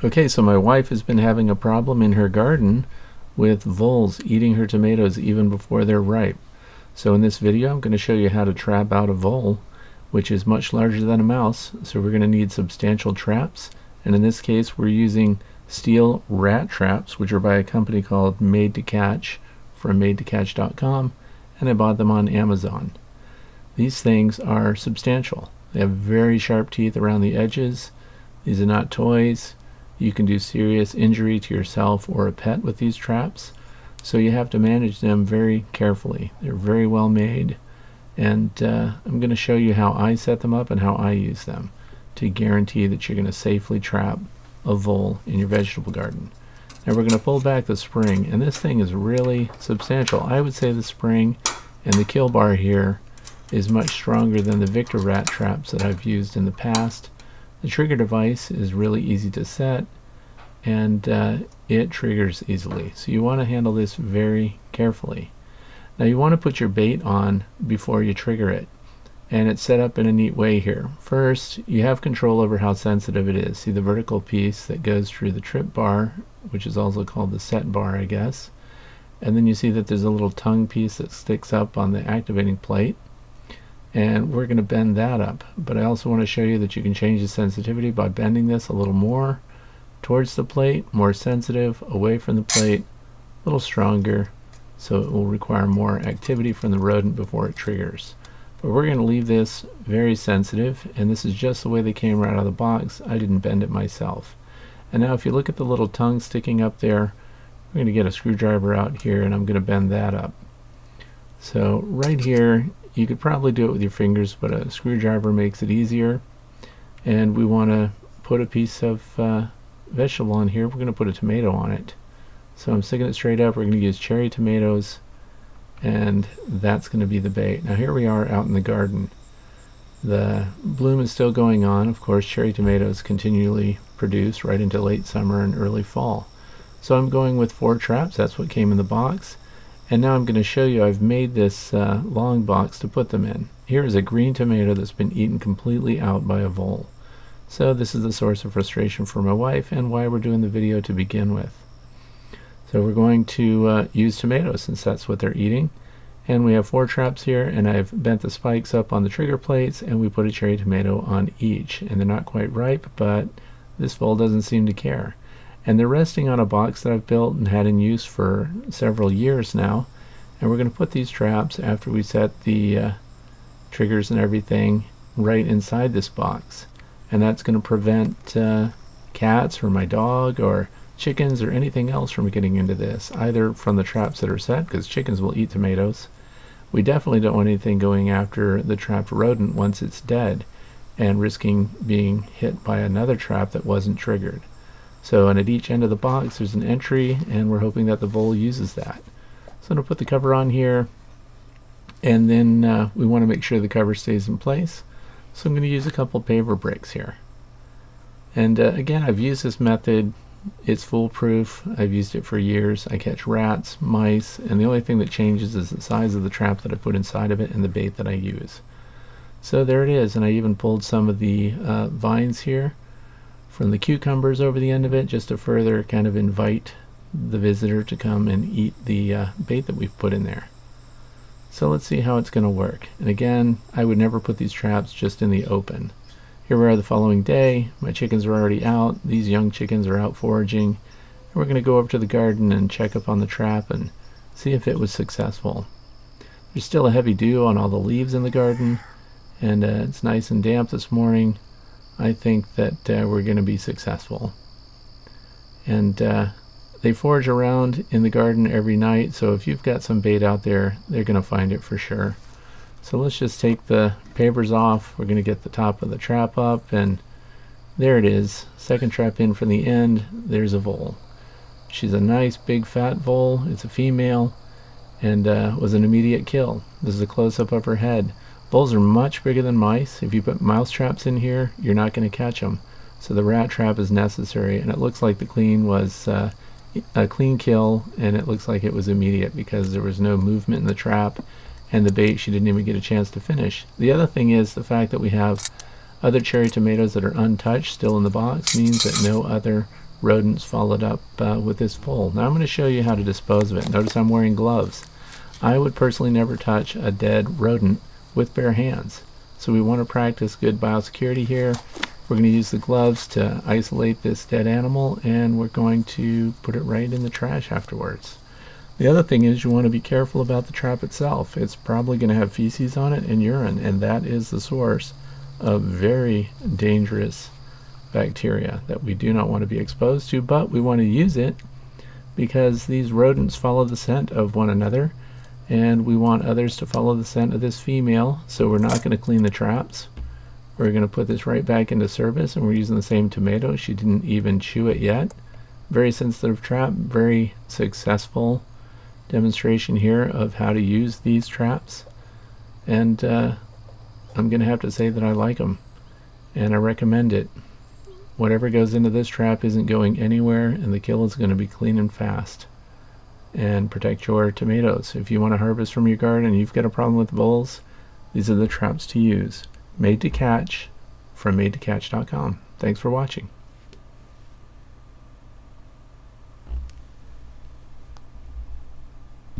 Okay, so my wife has been having a problem in her garden with voles eating her tomatoes even before they're ripe. So in this video I'm going to show you how to trap out a vole, which is much larger than a mouse. So we're going to need substantial traps, and in this case we're using steel rat traps, which are by a company called Made2Catch from Made2Catch.com, and I bought them on Amazon. These things are substantial. They have very sharp teeth around the edges. These are not toys. You can do serious injury to yourself or a pet with these traps, so you have to manage them very carefully. They're very well made, and I'm going to show you how I set them up and how I use them to guarantee that you're going to safely trap a vole in your vegetable garden. Now we're going to pull back the spring, and this thing is really substantial. I would say the spring and the kill bar here is much stronger than the Victor rat traps that I've used in the past. The trigger device is really easy to set, and it triggers easily. So you want to handle this very carefully. Now you want to put your bait on before you trigger it, and it's set up in a neat way here. First, you have control over how sensitive it is. See the vertical piece that goes through the trip bar, which is also called the set bar, I guess. And then you see that there's a little tongue piece that sticks up on the activating plate, and we're going to bend that up. But I also want to show you that you can change the sensitivity by bending this a little more towards the plate, more sensitive, away from the plate, a little stronger, so it will require more activity from the rodent before it triggers. But we're going to leave this very sensitive, and this is just the way they came right out of the box. I didn't bend it myself. And now if you look at the little tongue sticking up there, we're going to get a screwdriver out here, and I'm going to bend that up. So right here, you could probably do it with your fingers, but a screwdriver makes it easier. And we want to put a piece of vegetable on here. We're going to put a tomato on it. So I'm sticking it straight up. We're going to use cherry tomatoes, and that's going to be the bait. Now here we are out in the garden. The bloom is still going on. Of course, cherry tomatoes continually produce right into late summer and early fall. So I'm going with 4 traps. That's what came in the box. And now I'm going to show you, I've made this long box to put them in. Here is a green tomato that's been eaten completely out by a vole. So this is the source of frustration for my wife and why we're doing the video to begin with. So we're going to use tomatoes since that's what they're eating. And we have 4 traps here, and I've bent the spikes up on the trigger plates, and we put a cherry tomato on each. And they're not quite ripe, but this vole doesn't seem to care. And they're resting on a box that I've built and had in use for several years now. And we're going to put these traps, after we set the triggers and everything, right inside this box. And that's going to prevent cats or my dog or chickens or anything else from getting into this, either from the traps that are set, because chickens will eat tomatoes. We definitely don't want anything going after the trapped rodent once it's dead and risking being hit by another trap that wasn't triggered. So, and at each end of the box there's an entry, and we're hoping that the vole uses that. So I'm going to put the cover on here, and then we want to make sure the cover stays in place. So I'm going to use a couple paper bricks here. And again, I've used this method. It's foolproof. I've used it for years. I catch rats, mice, and the only thing that changes is the size of the trap that I put inside of it and the bait that I use. So there it is, and I even pulled some of the vines here from the cucumbers over the end of it, just to further kind of invite the visitor to come and eat the bait that we've put in there. So let's see how it's going to work. And again, I would never put these traps just in the open. Here we are the following day. My chickens are already out. These young chickens are out foraging. And we're going to go over to the garden and check up on the trap and see if it was successful. There's still a heavy dew on all the leaves in the garden, and it's nice and damp this morning. I think that we're going to be successful. And they forage around in the garden every night, so if you've got some bait out there, they're going to find it for sure. So let's just take the papers off. We're going to get the top of the trap up, and there it is. Second trap in from the end. There's a vole. She's a nice big fat vole. It's a female, and was an immediate kill. This is a close-up of her head. Voles are much bigger than mice. If you put mouse traps in here, you're not going to catch them. So the rat trap is necessary, and it looks like the clean was a clean kill, and it looks like it was immediate because there was no movement in the trap, and the bait she didn't even get a chance to finish. The other thing is the fact that we have other cherry tomatoes that are untouched still in the box means that no other rodents followed up with this vole. Now I'm going to show you how to dispose of it. Notice I'm wearing gloves. I would personally never touch a dead rodent with bare hands. So we want to practice good biosecurity here. We're going to use the gloves to isolate this dead animal, and we're going to put it right in the trash afterwards. The other thing is you want to be careful about the trap itself. It's probably going to have feces on it and urine, and that is the source of very dangerous bacteria that we do not want to be exposed to, but we want to use it because these rodents follow the scent of one another, and we want others to follow the scent of this female, so we're not going to clean the traps. We're going to put this right back into service, and we're using the same tomato. She didn't even chew it yet. Very sensitive trap, very successful demonstration here of how to use these traps, and I'm going to have to say that I like them, and I recommend it. Whatever goes into this trap isn't going anywhere, and the kill is going to be clean and fast. And protect your tomatoes. If you want to harvest from your garden and you've got a problem with voles, these are the traps to use. Made to Catch from Made2Catch.com. Thanks for watching.